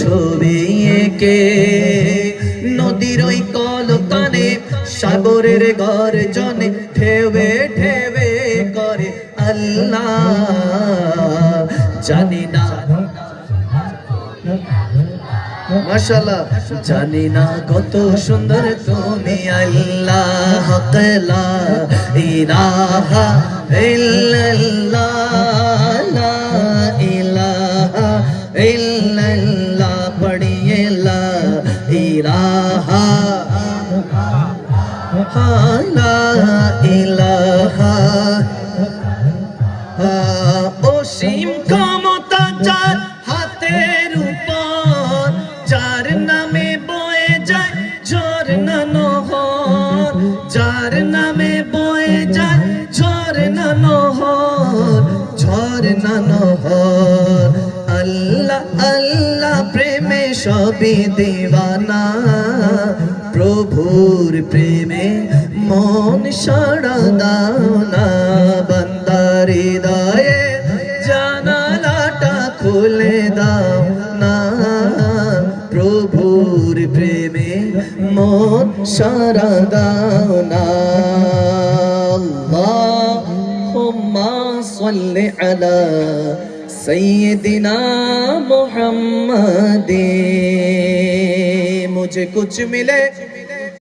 ছবি এঁকে নদীর ওই কলতানে সাগরের গর্জনে ঢেউে ঢেউে করে আল্লাহ। জানি না মাশাআল্লাহ, জানি না কত সুন্দর তুমি আল্লাহ। লা ইলাহা ইল্লাল্লাহ, লা ইলাহা ইল্লাল্লাহ, পড়িয়ে লা ইলাহা লা ইলাহা। অসীম ক্ষমতা যার হাতের উপর, যার নামে বয়ে যায় ঝরনা নহর, যার নামে বয়ে যায় ঝরনা নহর, ঝরনা নহর। আল্লাহ আল্লাহ প্রেমে সবই দিওয়ানা, প্রভুর প্রেমে মন সাড়া দাও না। বান্দার হৃদয়ে জানালাটা খুলে দাও না, প্রভুর প্রেমে মন সাড়া দাও না। আল্লাহুম্মা সাল্লি আলা सैयदिना मुहम्मद। मुझे कुछ मिले